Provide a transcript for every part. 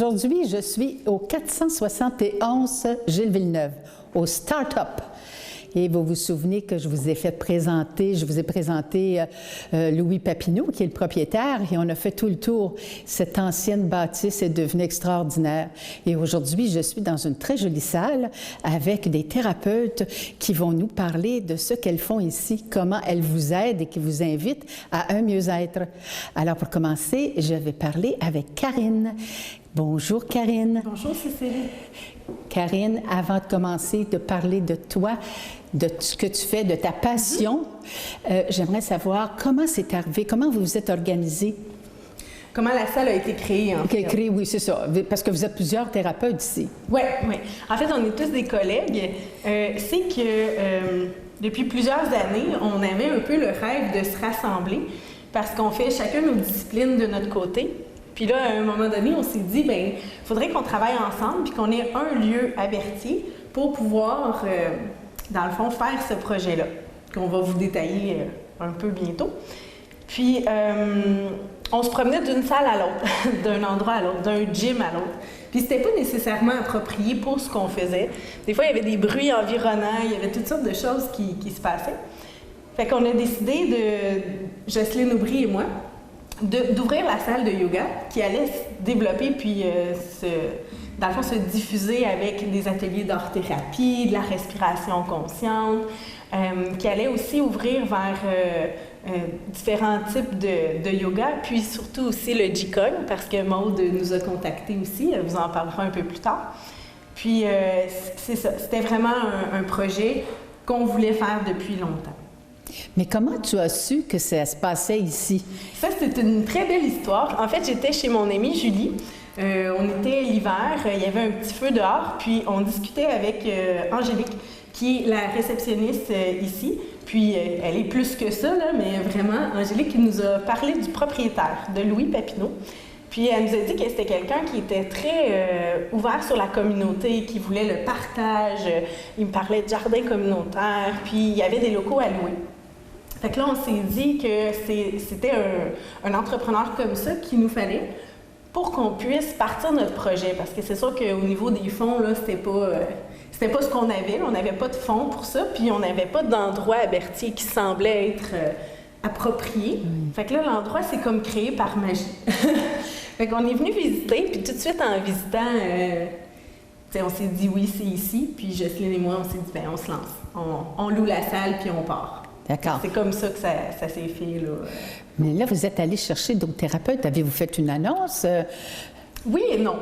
Aujourd'hui, je suis au 471 Gilles Villeneuve, au Start-up. Et vous vous souvenez que je vous ai présenté Louis Papineau, qui est le propriétaire, et on a fait tout le tour. Cette ancienne bâtisse est devenue extraordinaire. Et aujourd'hui, je suis dans une très jolie salle avec des thérapeutes qui vont nous parler de ce qu'elles font ici, comment elles vous aident et qui vous invitent à un mieux-être. Alors, pour commencer, je vais parler avec Karine. Bonjour, Karine. Bonjour, Cécile. Karine, avant de commencer de parler de toi, de ce que tu fais, de ta passion, j'aimerais savoir comment c'est arrivé, comment vous vous êtes organisée? Comment la salle a été créée, en fait? Créée, oui, c'est ça, parce que vous êtes plusieurs thérapeutes ici. Oui, oui. En fait, on est tous des collègues. C'est que depuis plusieurs années, on avait un peu le rêve de se rassembler parce qu'on fait chacun nos disciplines de notre côté. Puis là, à un moment donné, on s'est dit, bien, il faudrait qu'on travaille ensemble puis qu'on ait un lieu à Berthier pour pouvoir, dans le fond, faire ce projet-là, qu'on va vous détailler un peu bientôt. Puis, on se promenait d'une salle à l'autre, d'un endroit à l'autre, d'un gym à l'autre. Puis, c'était pas nécessairement approprié pour ce qu'on faisait. Des fois, il y avait des bruits environnants, il y avait toutes sortes de choses qui se passaient. Fait qu'on a décidé Jocelyne Aubry et moi, d'ouvrir la salle de yoga qui allait se développer puis dans le fond se diffuser avec des ateliers d'art-thérapie, de la respiration consciente, qui allait aussi ouvrir vers différents types de yoga, puis surtout aussi le Qigong, parce que Maude nous a contactés aussi, elle vous en parlera un peu plus tard. Puis c'est ça, c'était vraiment un projet qu'on voulait faire depuis longtemps. Mais comment tu as su que ça se passait ici? Ça, c'est une très belle histoire. En fait, j'étais chez mon amie Julie. On était l'hiver, il y avait un petit feu dehors, puis on discutait avec Angélique, qui est la réceptionniste ici. Puis elle est plus que ça, là, mais vraiment, Angélique nous a parlé du propriétaire, de Louis Papineau. Puis elle nous a dit que c'était quelqu'un qui était très ouvert sur la communauté, qui voulait le partage. Il me parlait de jardin communautaire, puis il y avait des locaux à louer. Fait que là, on s'est dit que c'était un entrepreneur comme ça qu'il nous fallait pour qu'on puisse partir notre projet. Parce que c'est sûr qu'au niveau des fonds, là, c'était pas ce qu'on avait. On n'avait pas de fonds pour ça, puis on n'avait pas d'endroit à Berthier qui semblait être approprié. Fait que là, l'endroit, c'est comme créé par magie. Fait qu'on est venu visiter, puis tout de suite, en visitant, on s'est dit oui, c'est ici. Puis Jocelyne et moi, on s'est dit, bien, on se lance. On loue la salle, puis on part. D'accord. C'est comme ça que ça s'est fait, là. Mais là, vous êtes allé chercher d'autres thérapeutes. Avez-vous fait une annonce? Oui et non.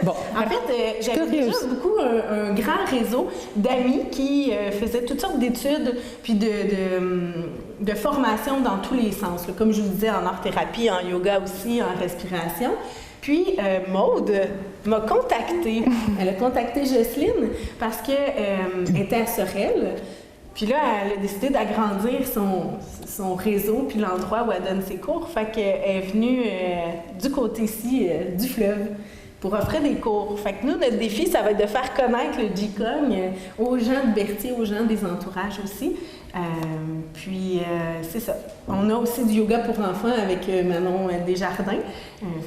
Bon. En fait, j'avais déjà beaucoup un grand réseau d'amis qui faisaient toutes sortes d'études puis de formations dans tous les sens, là. Comme je vous disais, en art-thérapie, en yoga aussi, en respiration. Puis Maude m'a contactée. Elle a contacté Jocelyne parce qu'elle était à Sorel. Puis là, elle a décidé d'agrandir son réseau puis l'endroit où elle donne ses cours. Fait qu'elle est venue du côté-ci du fleuve pour offrir des cours. Fait que nous, notre défi, ça va être de faire connaître le Qigong aux gens de Berthier, aux gens des entourages aussi. Puis, c'est ça. On a aussi du yoga pour enfants avec Manon Desjardins.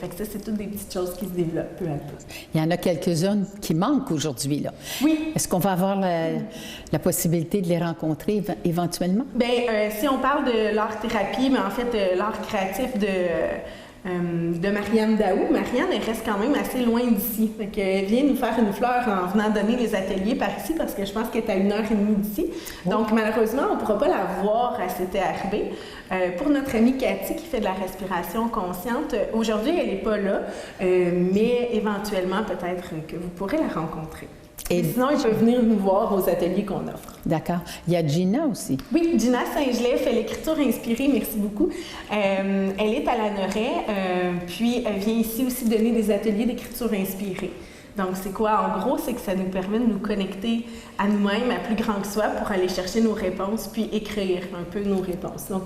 Fait que ça, c'est toutes des petites choses qui se développent peu à peu. Il y en a quelques-unes qui manquent aujourd'hui, là. Oui. Est-ce qu'on va avoir la possibilité de les rencontrer éventuellement? Bien, si on parle de l'art-thérapie, mais en fait, l'art créatif de Marianne Daou. Marianne, elle reste quand même assez loin d'ici. Fait qu'elle vient nous faire une fleur en venant donner les ateliers par ici parce que je pense qu'elle est à 1h30 d'ici. Oh. Donc, malheureusement, on ne pourra pas la voir à cette TRB. Pour notre amie Cathy qui fait de la respiration consciente, aujourd'hui, elle n'est pas là, mais éventuellement, peut-être que vous pourrez la rencontrer. Et sinon, ils peuvent venir nous voir aux ateliers qu'on offre. D'accord. Il y a Gina aussi. Oui, Gina Saint-Gelais fait l'écriture inspirée, merci beaucoup. Elle est à Lanoraie, puis elle vient ici aussi donner des ateliers d'écriture inspirée. Donc, c'est quoi? En gros, c'est que ça nous permet de nous connecter à nous-mêmes, à plus grand que soi, pour aller chercher nos réponses, puis écrire un peu nos réponses. Donc,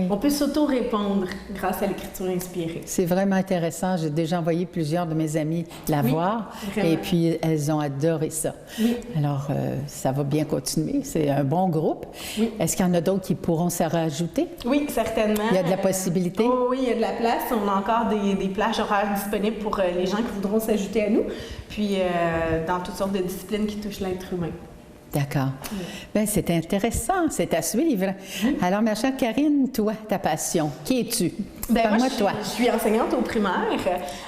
on peut s'auto-répondre grâce à l'écriture inspirée. C'est vraiment intéressant. J'ai déjà envoyé plusieurs de mes amies la voir, vraiment. Et puis elles ont adoré ça. Oui. Alors, ça va bien continuer. C'est un bon groupe. Oui. Est-ce qu'il y en a d'autres qui pourront se rajouter? Oui, certainement. Il y a de la possibilité? Oui, il y a de la place. On a encore des plages horaires disponibles pour les gens qui voudront s'ajouter à nous, puis dans toutes sortes de disciplines qui touchent l'être humain. D'accord. Oui. Bien, c'est intéressant, c'est à suivre. Alors, ma chère Karine, toi, ta passion, qui es-tu? Parle-moi de toi. Je suis enseignante au primaire,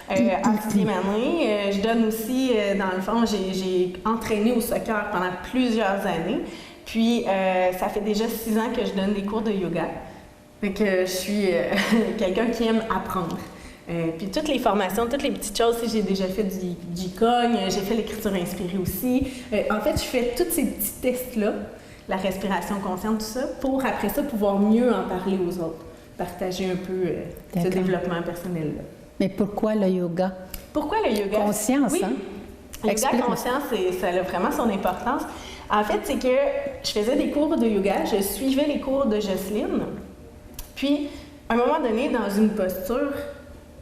en 6e année. Je donne aussi, dans le fond, j'ai entraîné au soccer pendant plusieurs années. Puis, ça fait déjà 6 ans que je donne des cours de yoga. Fait que je suis quelqu'un qui aime apprendre. Puis toutes les formations, toutes les petites choses, j'ai déjà fait du Qigong, j'ai fait l'écriture inspirée aussi. En fait, je fais tous ces petits tests-là, la respiration consciente, tout ça, pour après ça pouvoir mieux en parler aux autres, partager un peu ce développement personnel-là. Mais pourquoi le yoga? Pourquoi le yoga? Conscience, oui. hein? Le yoga conscience, ça a vraiment son importance. En fait, c'est que je faisais des cours de yoga, je suivais les cours de Jocelyne, puis à un moment donné, dans une posture,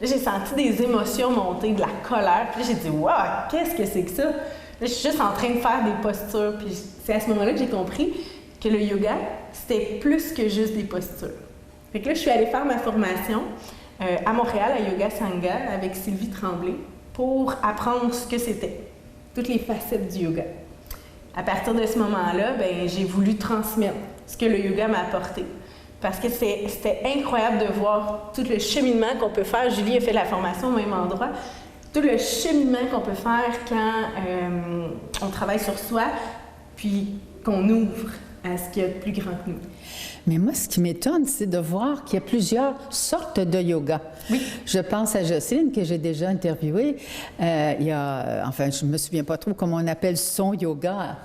j'ai senti des émotions monter, de la colère. Puis j'ai dit, waouh, qu'est-ce que c'est que ça? Là, je suis juste en train de faire des postures. Puis c'est à ce moment-là que j'ai compris que le yoga, c'était plus que juste des postures. Fait que là, je suis allée faire ma formation à Montréal, à Yoga Sangha, avec Sylvie Tremblay, pour apprendre ce que c'était, toutes les facettes du yoga. À partir de ce moment-là, ben, j'ai voulu transmettre ce que le yoga m'a apporté. Parce que c'était incroyable de voir tout le cheminement qu'on peut faire. Julie a fait la formation au même endroit. Tout le cheminement qu'on peut faire quand on travaille sur soi, puis qu'on ouvre à ce qu'il y a de plus grand que nous. Mais moi, ce qui m'étonne, c'est de voir qu'il y a plusieurs sortes de yoga. Oui. Je pense à Jocelyne, que j'ai déjà interviewée. Il y a, enfin, je ne me souviens pas trop comment on appelle son yoga.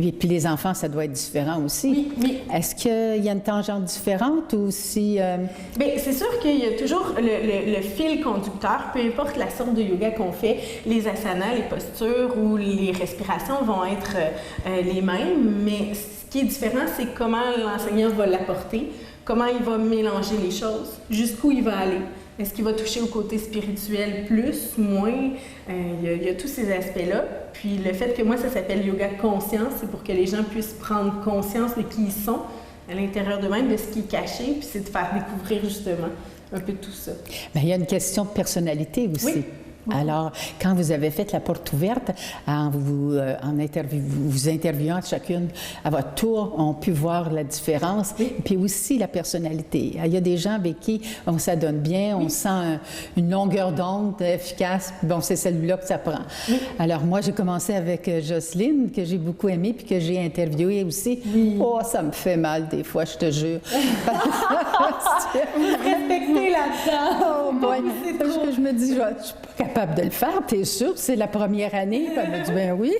Et puis les enfants, ça doit être différent aussi. Oui, oui. Est-ce qu'il y a une tangente différente ou si... Bien, c'est sûr qu'il y a toujours le fil conducteur, peu importe la sorte de yoga qu'on fait, les asanas, les postures ou les respirations vont être les mêmes, mais ce qui est différent, c'est comment l'enseignant va l'apporter, comment il va mélanger les choses, jusqu'où il va aller. Est-ce qu'il va toucher au côté spirituel plus, moins? Il y a tous ces aspects-là. Puis le fait que moi, ça s'appelle yoga conscience, c'est pour que les gens puissent prendre conscience de qui ils sont à l'intérieur d'eux-mêmes, de ce qui est caché, puis c'est de faire découvrir justement un peu tout ça. Bien, il y a une question de personnalité aussi. Oui. Alors, quand vous avez fait la porte ouverte, vous interviewant chacune à votre tour, on pu voir la différence, oui. Puis aussi la personnalité. Il y a des gens avec qui on s'adonne bien, on sent une longueur d'onde efficace, bon, c'est celle-là que ça prend. Oui. Alors, moi, j'ai commencé avec Jocelyne, que j'ai beaucoup aimée, puis que j'ai interviewée aussi. Oui. Oh, ça me fait mal des fois, je te jure. Respectez là-dedans! Oh boy! Parce que je me dis, je ne suis pas capable de le faire, t'es sûre? C'est la première année. Puis elle me dit, ben oui.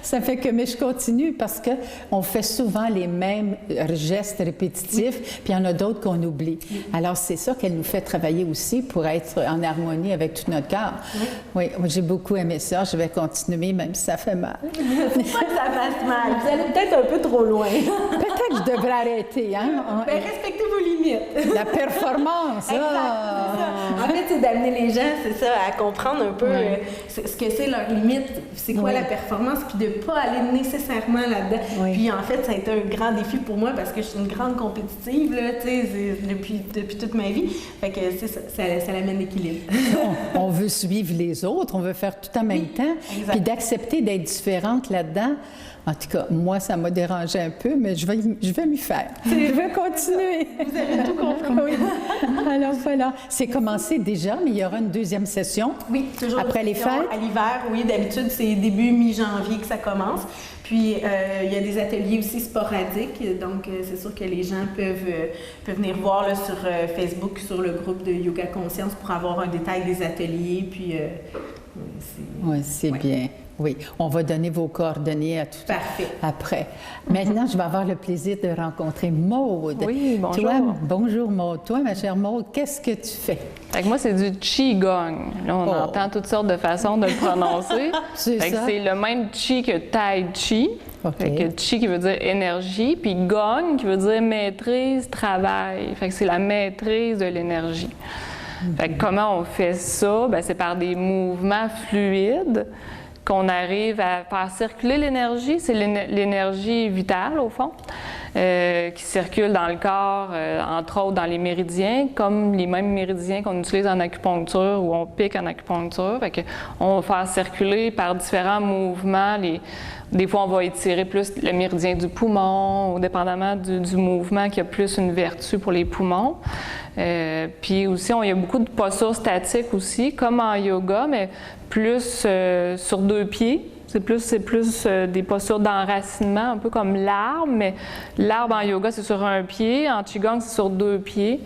Ça fait que, mais je continue parce qu'on fait souvent les mêmes gestes répétitifs, puis il y en a d'autres qu'on oublie. Alors, c'est ça qu'elle nous fait travailler aussi pour être en harmonie avec tout notre corps. Oui, j'ai beaucoup aimé ça. Je vais continuer, même si ça fait mal. C'est pas que ça fasse mal. Vous allez peut-être un peu trop loin. Peut-être que je devrais arrêter, hein? Ben, respectez vos limites. La performance, exact, c'est ça. En fait, c'est d'amener les gens, c'est ça, à comprendre un peu ce que c'est leur limite, c'est quoi la performance, puis de ne pas aller nécessairement là-dedans. Oui. Puis en fait, ça a été un grand défi pour moi parce que je suis une grande compétitive, là, depuis toute ma vie. Fait que ça l'amène l'équilibre. On veut suivre les autres, on veut faire tout en même temps, puis d'accepter d'être différente là-dedans. En tout cas, moi, ça m'a dérangé un peu, mais je vais m'y faire. Je vais continuer. Vous avez tout compris. Oui. Alors voilà, c'est commencé déjà, mais il y aura une deuxième session. Oui, toujours après les fêtes. À l'hiver, oui, d'habitude, c'est début mi-janvier que ça commence. Puis, il y a des ateliers aussi sporadiques, donc c'est sûr que les gens peuvent venir voir là, sur Facebook, sur le groupe de Yoga Conscience pour avoir un détail des ateliers, puis... oui, c'est bien. Oui, on va donner vos coordonnées à tout Parfait. après. Maintenant, je vais avoir le plaisir de rencontrer Maude. Oui, bonjour. Toi, bonjour Maude. Toi, ma chère Maude, qu'est-ce que tu fais? Fait que moi, c'est du Qigong. Là, on entend toutes sortes de façons de le prononcer. C'est fait que ça. c'est le même Qi que Tai Chi. OK. Fait que Qi qui veut dire énergie, puis Gong qui veut dire maîtrise, travail. Fait que c'est la maîtrise de l'énergie. Fait que comment on fait ça? Ben, c'est par des mouvements fluides qu'on arrive à faire circuler l'énergie. C'est l'énergie vitale, au fond, qui circule dans le corps, entre autres dans les méridiens, comme les mêmes méridiens qu'on utilise en acupuncture ou on pique en acupuncture. Fait que on va faire circuler par différents mouvements. Des fois, on va étirer plus le méridien du poumon, ou dépendamment du mouvement qui a plus une vertu pour les poumons. Puis aussi, il y a beaucoup de postures statiques aussi, comme en yoga, mais plus sur deux pieds. C'est plus des postures d'enracinement, un peu comme l'arbre, mais l'arbre en yoga, c'est sur un pied. En Qigong, c'est sur deux pieds.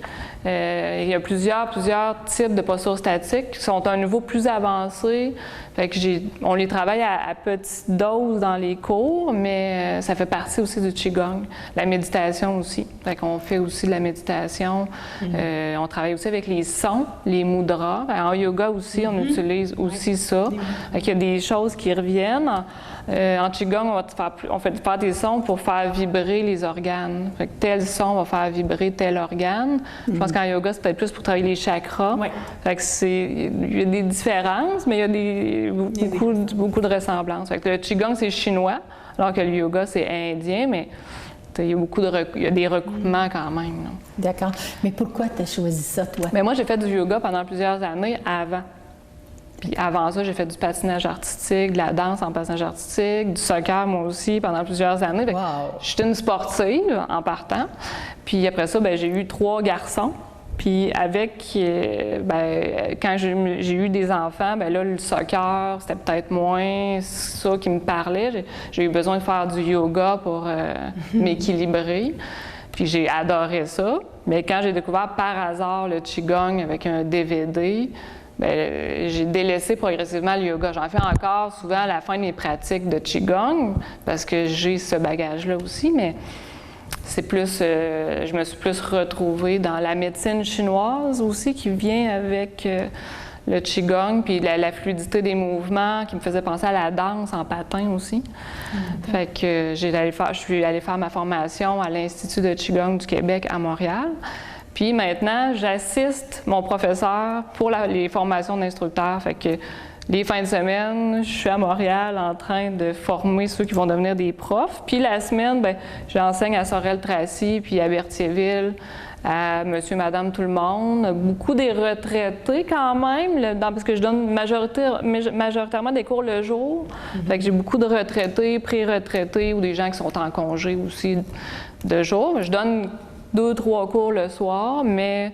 Il y a plusieurs types de postures statiques qui sont à un niveau plus avancé. Fait que on les travaille à petite dose dans les cours, mais ça fait partie aussi du Qigong. La méditation aussi. Fait qu'on fait aussi de la méditation. On travaille aussi avec les sons, les mudras. En yoga aussi, on utilise aussi ça. Fait qu'il y a des choses qui reviennent. En Qigong, on fait faire des sons pour faire vibrer les organes. Fait que tel son va faire vibrer tel organe. Je pense qu'en yoga, c'est peut-être plus pour travailler les chakras. Ouais. Fait que il y a des différences, mais il y a beaucoup de ressemblances. Fait que le Qigong, c'est chinois, alors que le yoga, c'est indien, mais il y a des recoupements quand même. Là. D'accord. Mais pourquoi tu as choisi ça, toi? Mais moi, j'ai fait du yoga pendant plusieurs années avant. Puis avant ça, j'ai fait du patinage artistique, de la danse en patinage artistique, du soccer moi aussi pendant plusieurs années. Wow. J'étais une sportive en partant. Puis après ça, j'ai eu 3 garçons. Puis quand j'ai eu des enfants, là, le soccer, c'était peut-être moins ça qui me parlait. J'ai eu besoin de faire du yoga pour m'équilibrer. Puis j'ai adoré ça. Mais quand j'ai découvert par hasard le Qigong avec un DVD, j'ai délaissé progressivement le yoga. J'en fais encore souvent à la fin de mes pratiques de Qigong parce que j'ai ce bagage-là aussi, mais c'est plus, je me suis plus retrouvée dans la médecine chinoise aussi qui vient avec le Qigong, puis la fluidité des mouvements qui me faisait penser à la danse en patin aussi. Fait que je suis allée faire ma formation à l'Institut de Qigong du Québec à Montréal. Puis maintenant, j'assiste mon professeur pour les formations d'instructeurs. Fait que les fins de semaine, je suis à Montréal en train de former ceux qui vont devenir des profs. Puis la semaine, j'enseigne à Sorel-Tracy, puis à Berthierville, à monsieur, madame, tout le monde. Beaucoup des retraités quand même, parce que je donne majoritairement des cours le jour. Fait que j'ai beaucoup de retraités, pré-retraités ou des gens qui sont en congé aussi de jour. Je donne 2-3 cours le soir, mais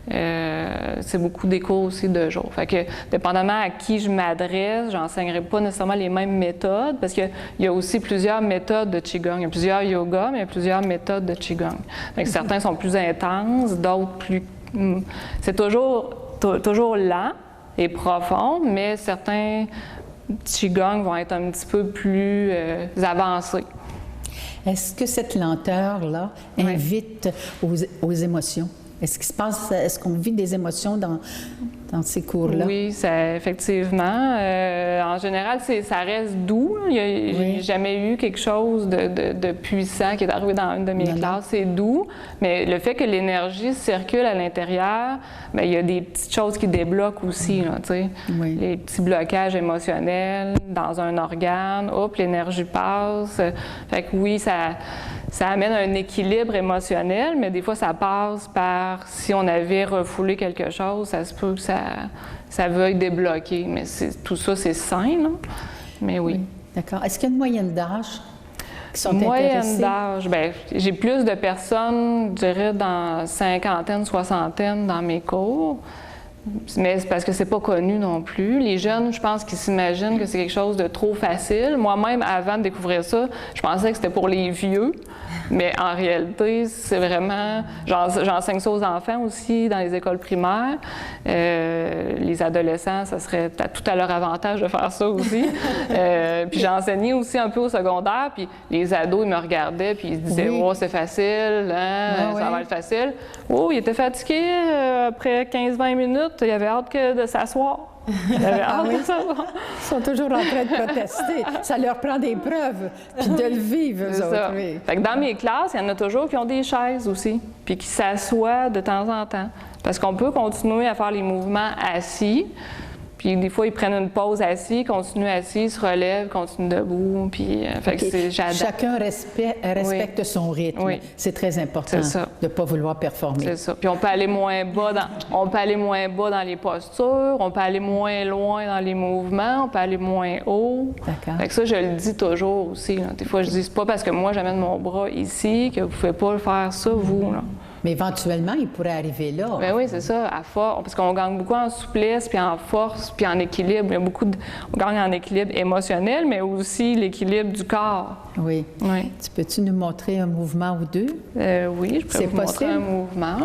c'est beaucoup des cours aussi de jour. Fait que, dépendamment à qui je m'adresse, j'enseignerai pas nécessairement les mêmes méthodes, parce qu'il y a aussi plusieurs méthodes de Qigong. Il y a plusieurs yogas, mais il y a plusieurs méthodes de Qigong. Fait que certains sont plus intenses, d'autres plus... C'est toujours lent et profond, mais certains Qigong vont être un petit peu plus avancés. Est-ce que cette lenteur-là invite aux émotions? Est-ce qu'on vit des émotions dans ces cours-là? Oui, effectivement. En général, ça reste doux. Il n'y a jamais eu quelque chose de puissant qui est arrivé dans une de mes classes. C'est doux, mais le fait que l'énergie circule à l'intérieur, il y a des petites choses qui débloquent aussi. Là, les petits blocages émotionnels dans un organe, l'énergie passe. Fait que oui, ça amène un équilibre émotionnel, mais des fois, ça passe par, si on avait refoulé quelque chose, ça se peut que ça veuille débloquer. Mais tout ça, c'est sain, là. Mais oui. D'accord. Est-ce qu'il y a une moyenne d'âge qui sont intéressées? Moyenne d'âge, j'ai plus de personnes, je dirais, dans cinquantaine, soixantaine dans mes cours. Mais c'est parce que c'est pas connu non plus. Les jeunes, je pense qu'ils s'imaginent que c'est quelque chose de trop facile. Moi-même, avant de découvrir ça, je pensais que c'était pour les vieux. Mais en réalité, c'est vraiment... J'enseigne ça aux enfants aussi dans les écoles primaires. Les adolescents, ça serait tout à leur avantage de faire ça aussi. Puis j'ai enseigné aussi un peu au secondaire. Puis les ados, ils me regardaient puis ils se disaient « Oh, c'est facile, hein, ça va être facile. » Oh, il était fatigué après 15-20 minutes. Il avait hâte de s'asseoir. Il avait hâte de s'asseoir. Ils sont toujours en train de protester. Ça leur prend des preuves, puis de le vivre, eux autres. Oui. Fait que dans mes classes, il y en a toujours qui ont des chaises aussi, puis qui s'assoient de temps en temps. Parce qu'on peut continuer à faire les mouvements assis. Puis des fois, ils prennent une pause assis, continuent assis, se relèvent, continuent debout. Puis, fait que j'adapte. Chacun respecte son rythme. Oui. C'est très important de ne pas vouloir performer. C'est ça. Puis on peut aller moins bas dans les postures, on peut aller moins loin dans les mouvements, on peut aller moins haut. D'accord. Fait que ça, je le dis toujours aussi. Là. Des fois, je dis, c'est pas parce que moi, j'amène mon bras ici que vous ne pouvez pas le faire ça, vous. Là. Mais éventuellement, il pourrait arriver là. Bien oui, c'est ça, à force, parce qu'on gagne beaucoup en souplesse, puis en force, puis en équilibre. Il y a on gagne en équilibre émotionnel, mais aussi l'équilibre du corps. Oui. Peux-tu nous montrer un mouvement ou deux? Oui, je peux vous montrer un mouvement.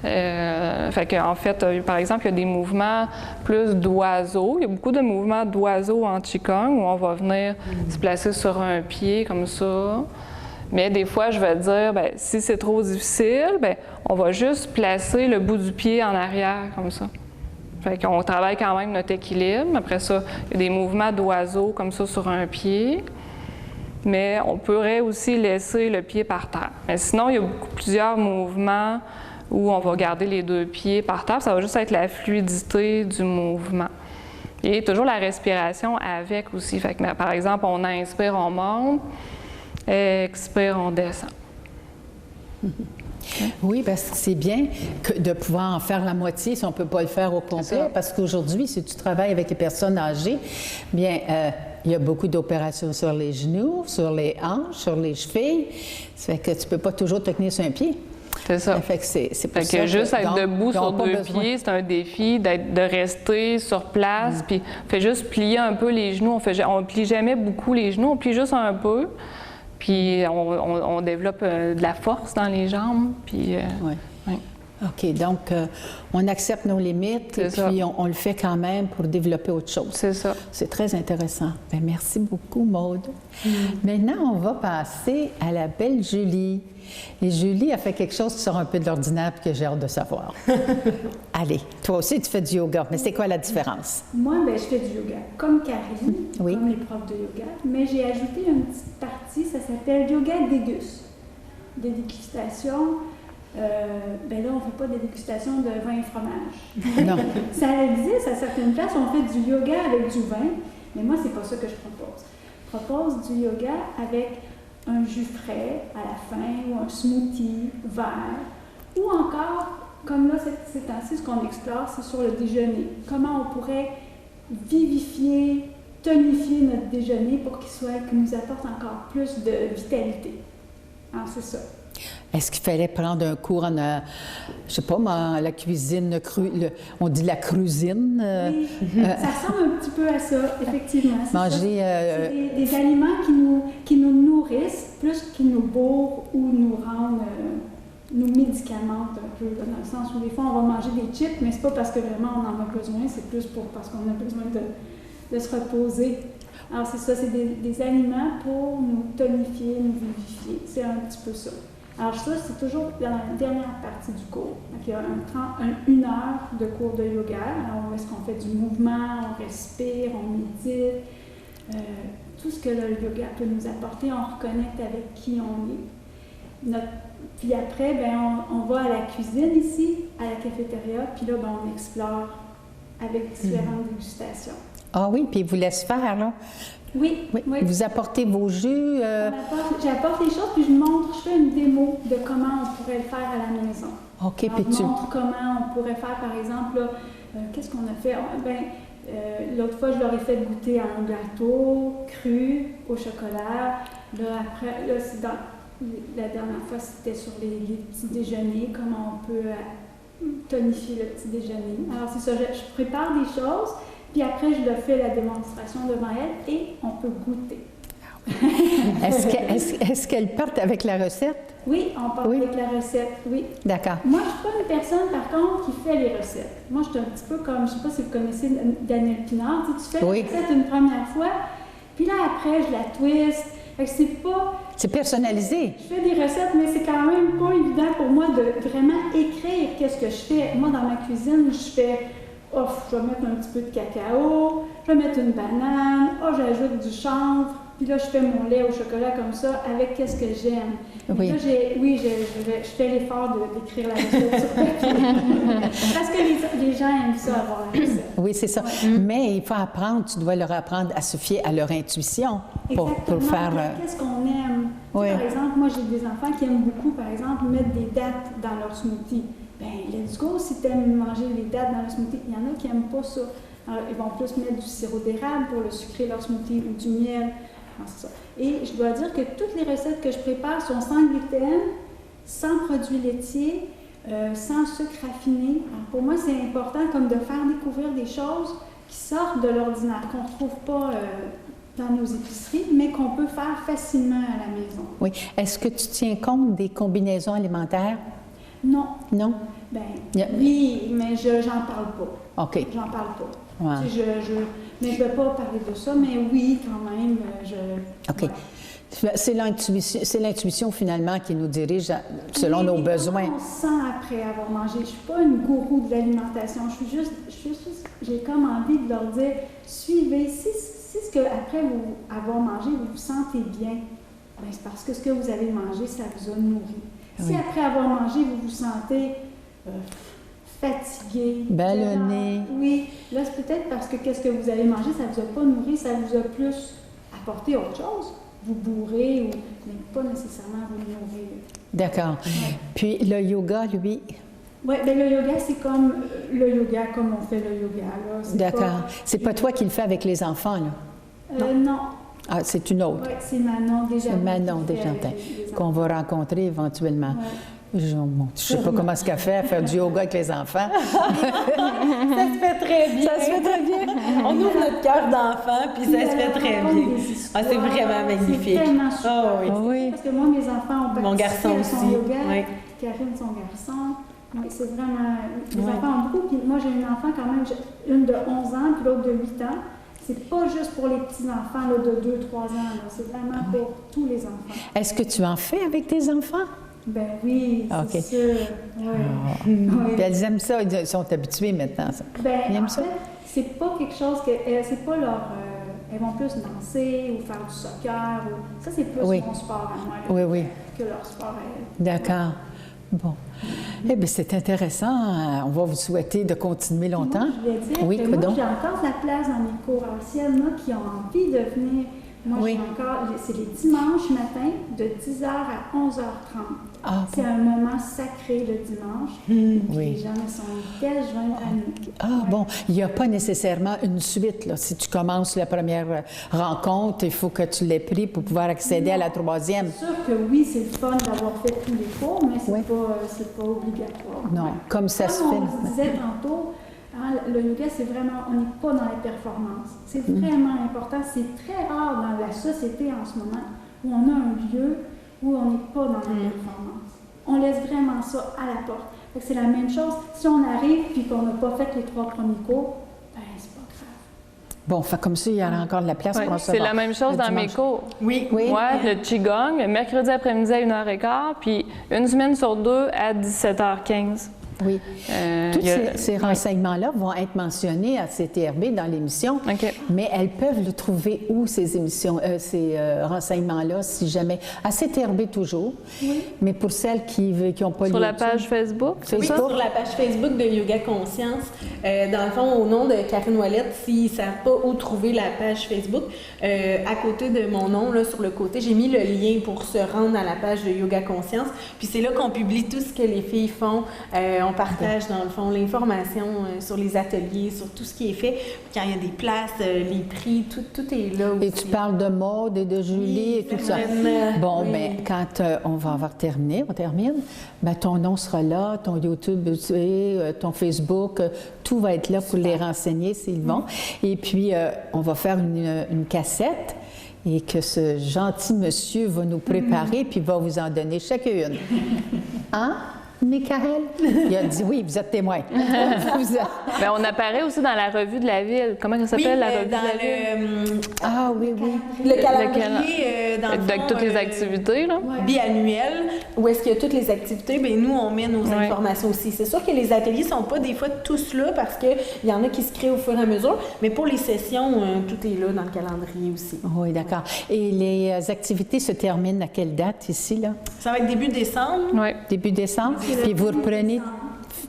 En fait, par exemple, il y a des mouvements plus d'oiseaux. Il y a beaucoup de mouvements d'oiseaux en Qigong où on va venir se placer sur un pied comme ça. Mais des fois, je vais dire, bien, si c'est trop difficile, bien, on va juste placer le bout du pied en arrière, comme ça. Fait qu'on travaille quand même notre équilibre. Après ça, il y a des mouvements d'oiseau comme ça sur un pied. Mais on pourrait aussi laisser le pied par terre. Mais sinon, il y a plusieurs mouvements où on va garder les deux pieds par terre. Ça va juste être la fluidité du mouvement. Et toujours la respiration avec aussi. Fait que, par exemple, on inspire, on monte. Expire, on descend. Oui, parce que c'est bien de pouvoir en faire la moitié si on ne peut pas le faire au complet. Parce qu'aujourd'hui, si tu travailles avec les personnes âgées, bien, il y a beaucoup d'opérations sur les genoux, sur les hanches, sur les chevilles. Ça fait que tu ne peux pas toujours te tenir sur un pied. C'est ça. Fait que c'est pour ça que juste être debout sur deux pieds, c'est un défi de rester sur place. Puis on fait juste plier un peu les genoux. On ne plie jamais beaucoup les genoux, on plie juste un peu. Puis on développe de la force dans les jambes. Puis, oui. OK, donc on accepte nos limites et puis on le fait quand même pour développer autre chose. C'est ça. C'est très intéressant. Bien, merci beaucoup, Maude. Maintenant, on va passer à la belle Julie. Et Julie a fait quelque chose qui sort un peu de l'ordinaire et que j'ai hâte de savoir. Allez, toi aussi, tu fais du yoga, mais c'est quoi la différence? Moi, bien, je fais du yoga comme Karine, comme les profs de yoga, mais j'ai ajouté une petite partie, ça s'appelle yoga déguste. Des dégustations. Ben là, on ne fait pas de dégustation de vin et fromage. Non. Ça existe à certaines places, on fait du yoga avec du vin, mais moi, c'est pas ça que je propose. Je propose du yoga avec un jus frais à la fin, ou un smoothie vert, ou encore, comme là, ces temps-ci, ce qu'on explore, c'est sur le déjeuner. Comment on pourrait vivifier, tonifier notre déjeuner pour qu'il nous apporte encore plus de vitalité. Alors, c'est ça. Est-ce qu'il fallait prendre un cours en, je sais pas, la cuisine, on dit la crusine? Oui, ça ressemble un petit peu à ça, effectivement. Manger... C'est des aliments qui nous nourrissent, plus qu'ils nous bourrent ou nous rendent, nous médicamentent un peu, dans le sens où des fois on va manger des chips, mais c'est pas parce que vraiment on en a besoin, c'est plus parce qu'on a besoin de se reposer. Alors c'est ça, c'est des aliments pour nous tonifier, nous vivifier. C'est un petit peu ça. Alors ça, c'est toujours dans la dernière partie du cours. Donc, il y a une heure de cours de yoga. Alors, où est-ce qu'on fait du mouvement, on respire, on médite. Tout ce que le yoga peut nous apporter, on reconnecte avec qui on est. Puis après, ben, on va à la cuisine ici, à la cafétéria, puis là, ben, on explore avec différentes dégustations. Ah oui, puis ils vous laissent faire, là? Oui. Vous apportez vos jus? J'apporte les choses, puis je fais une démo de comment on pourrait le faire à la maison. OK, alors, puis je montre comment on pourrait faire, par exemple, là, qu'est-ce qu'on a fait? L'autre fois, je leur ai fait goûter un gâteau cru au chocolat. Là, après, la dernière fois, c'était sur les petits déjeuners, comment on peut tonifier le petit déjeuner. Alors c'est ça, je prépare des choses, puis après je le fais la démonstration devant elle et on peut goûter. Est-ce qu'elles partent avec la recette? Oui, on part avec la recette, oui. D'accord. Moi, je ne suis pas une personne, par contre, qui fait les recettes. Moi, je suis un petit peu comme, je ne sais pas si vous connaissez Daniel Pinard, tu fais la recette une première fois, puis là, après, je la twist. Fait que c'est pas... C'est personnalisé. Je fais des recettes, mais c'est quand même pas évident pour moi de vraiment écrire qu'est-ce que je fais. Moi, dans ma cuisine, je fais... Oh, je vais mettre un petit peu de cacao, je vais mettre une banane, j'ajoute du chanvre, puis là, je fais mon lait au chocolat comme ça, avec qu'est-ce que j'aime. Oui. Là, je fais l'effort d'écrire la recette sur papier. Parce que les gens aiment ça, avoir la recette. Oui, c'est ça. Ouais. Mais il faut apprendre, tu dois leur apprendre à se fier à leur intuition pour faire... Qu'est-ce qu'on aime? Oui. Par exemple, moi, j'ai des enfants qui aiment beaucoup, par exemple, mettre des dattes dans leur smoothie. Bien, let's go, si tu aimes manger les dattes dans le smoothie. Il y en a qui n'aiment pas ça. Alors, ils vont plus mettre du sirop d'érable pour le sucrer leur smoothie ou du miel. Alors, c'est ça. Et je dois dire que toutes les recettes que je prépare sont sans gluten, sans produits laitiers, sans sucre raffiné. Alors, pour moi, c'est important comme de faire découvrir des choses qui sortent de l'ordinaire, qu'on ne retrouve pas dans nos épiceries, mais qu'on peut faire facilement à la maison. Oui. Est-ce que tu tiens compte des combinaisons alimentaires? Non. Non? Ben, oui, mais j'en parle pas. OK. J'en parle pas. Ouais. Tu sais, mais je ne vais pas parler de ça, mais oui, quand même, OK. Ouais. C'est l'intuition, finalement, qui nous dirige selon nos besoins. On sent après avoir mangé. Je ne suis pas une gourou de l'alimentation. J'ai comme envie de leur dire, suivez. Si ce que, après avoir mangé, vous vous sentez bien, ben, c'est parce que ce que vous avez mangé, ça vous a nourri. Si après avoir mangé, vous vous sentez fatigué, ballonné. Oui, là, c'est peut-être parce que qu'est-ce que vous avez mangé, ça ne vous a pas nourri, ça vous a plus apporté autre chose. Vous bourrez, mais pas nécessairement vous nourrir. D'accord. Ouais. Puis le yoga, lui? Oui, bien le yoga, c'est comme le yoga, comme on fait le yoga. D'accord. C'est pas toi qui le fais avec les enfants, là? Non. Ah, c'est une autre? Oui, c'est Manon Desjardins. C'est Manon Desjardins, qu'on va rencontrer éventuellement. Ouais. Je ne sais pas comment ce qu'elle fait à faire du yoga avec les enfants. Ça se fait très bien. Ça se fait très bien. On ouvre notre cœur d'enfant, puis ça se fait très bien. Ah, c'est vraiment magnifique. C'est tellement super. Oh, oui. Parce que moi, mes enfants ont participé à son yoga. Oui. Karine, son garçon. Oui, c'est vraiment... Les enfants ont beaucoup. Puis moi, j'ai une enfant quand même, une de 11 ans, puis l'autre de 8 ans. C'est pas juste pour les petits-enfants de 2-3 ans. C'est vraiment pour tous les enfants. Est-ce que tu en fais avec tes enfants? Ben oui, c'est sûr. Ouais. Oui. Puis elles aiment ça, ils sont habitués maintenant. Ben, ils aiment en ça? fait, c'est pas quelque chose que... c'est pas leur... elles vont plus danser ou faire du soccer. Ça, c'est plus mon sport à moi que leur sport à elles. D'accord. Bon. Eh bien, c'est intéressant. On va vous souhaiter de continuer longtemps. Moi, je voulais dire que moi, j'ai encore de la place dans mes cours anciennes, là, qui ont envie de venir. Moi, j'ai encore, c'est les dimanches matin de 10h à 11h30. Ah, c'est un moment sacré le dimanche. Les gens sont tels joints à nous. Ah, bon. Il n'y a pas nécessairement une suite, là. Si tu commences la première rencontre, il faut que tu l'aies pris pour pouvoir accéder à la troisième. C'est sûr que oui, c'est le fun d'avoir fait tous les cours, mais c'est pas obligatoire. Non, comme ça se fait. Comme on disait tantôt, le yoga, c'est vraiment, on n'est pas dans la performance. C'est vraiment important. C'est très rare dans la société en ce moment où on a un lieu où on n'est pas dans la performance. On laisse vraiment ça à la porte. C'est la même chose. Si on arrive et qu'on n'a pas fait les 3 premiers cours, ben c'est pas grave. Bon, fait comme ça, il y aura encore de la place pour c'est la même chose dans mes cours. Oui. Moi, le Qigong, le mercredi après-midi à 1h15, puis une semaine sur 2 à 17h15. Oui. Tous ces renseignements-là vont être mentionnés à CTRB dans l'émission, mais elles peuvent le trouver où, ces renseignements-là, si jamais? À CTRB toujours, mais pour celles qui n'ont pas Sur la page Facebook? Oui, sur la page Facebook de Yoga Conscience. Dans le fond, au nom de Karine Ouellette, s'ils ne savent pas où trouver la page Facebook, à côté de mon nom, là, sur le côté, j'ai mis le lien pour se rendre à la page de Yoga Conscience. Puis c'est là qu'on publie tout ce que les filles font. on partage, dans le fond, l'information sur les ateliers, sur tout ce qui est fait. Quand il y a des places, les prix, tout est là aussi. Et tu parles de Maude et de Julie et tout ça. Bon, oui. bien, quand on va avoir terminé, on termine, bien, ton nom sera là, ton YouTube, ton Facebook, tout va être là pour les renseigner s'ils vont. Et puis, on va faire une cassette et que ce gentil monsieur va nous préparer puis va vous en donner chacune. Hein? Michael? Il a dit oui, vous êtes témoin. Bien, on apparaît aussi dans la revue de la ville. Comment ça s'appelle, la revue de la ville? Ah oui, oui. Le calendrier, dans le fond, avec toutes les activités, là. biannuel, où est-ce qu'il y a toutes les activités, bien nous, on met nos informations aussi. C'est sûr que les ateliers ne sont pas des fois tous là parce qu'il y en a qui se créent au fur et à mesure, mais pour les sessions, tout est là dans le calendrier aussi. Oui, d'accord. Et les activités se terminent à quelle date ici, là? Ça va être début décembre. Oui. Début décembre? C'est le Puis vous 15 reprenez décembre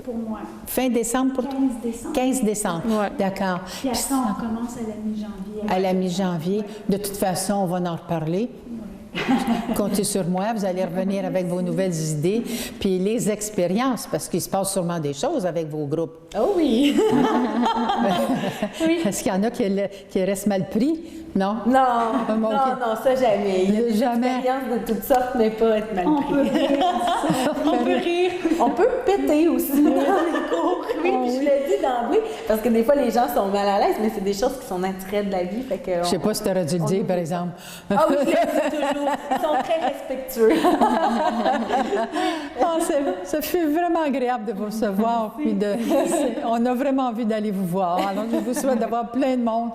pour moi. fin décembre pour toi? 15 décembre. 15 décembre. Ouais. D'accord. Puis après, on commence à la mi-janvier. À la mi-janvier. De toute façon, on va en reparler. Comptez sur moi, vous allez revenir avec vos nouvelles idées, puis les expériences, parce qu'il se passe sûrement des choses avec vos groupes. Oh oui! Est-ce qu'il y en a qui restent mal pris? Non? Non, bon, non, ok. non, ça jamais. Il y a des Jamais. expériences de toutes sortes, mais pas être mal On pris. peut rire. On peut rire. On peut péter aussi dans les cours. Oui, puis je le dis d'emblée, parce que des fois, les gens sont mal à l'aise, mais c'est des choses qui sont naturelles de la vie. Fait que Je sais pas si tu aurais dû le dire, par exemple. Ah oui, je le dis toujours. Ils sont très respectueux. Ah, ça fait vraiment agréable de vous recevoir. Puis on a vraiment envie d'aller vous voir. Alors, je vous souhaite d'avoir plein de monde.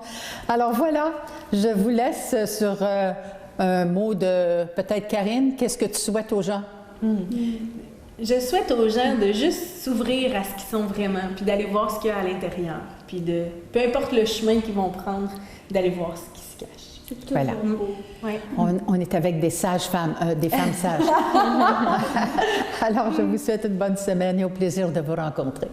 Alors voilà, je vous laisse sur un mot de peut-être Karine. Qu'est-ce que tu souhaites aux gens? Je souhaite aux gens de juste s'ouvrir à ce qu'ils sont vraiment, puis d'aller voir ce qu'il y a à l'intérieur. Puis de, peu importe le chemin qu'ils vont prendre, d'aller voir ce qui se cache. Voilà. Ouais. On est avec des sages femmes, des femmes sages. Alors, je vous souhaite une bonne semaine et au plaisir de vous rencontrer.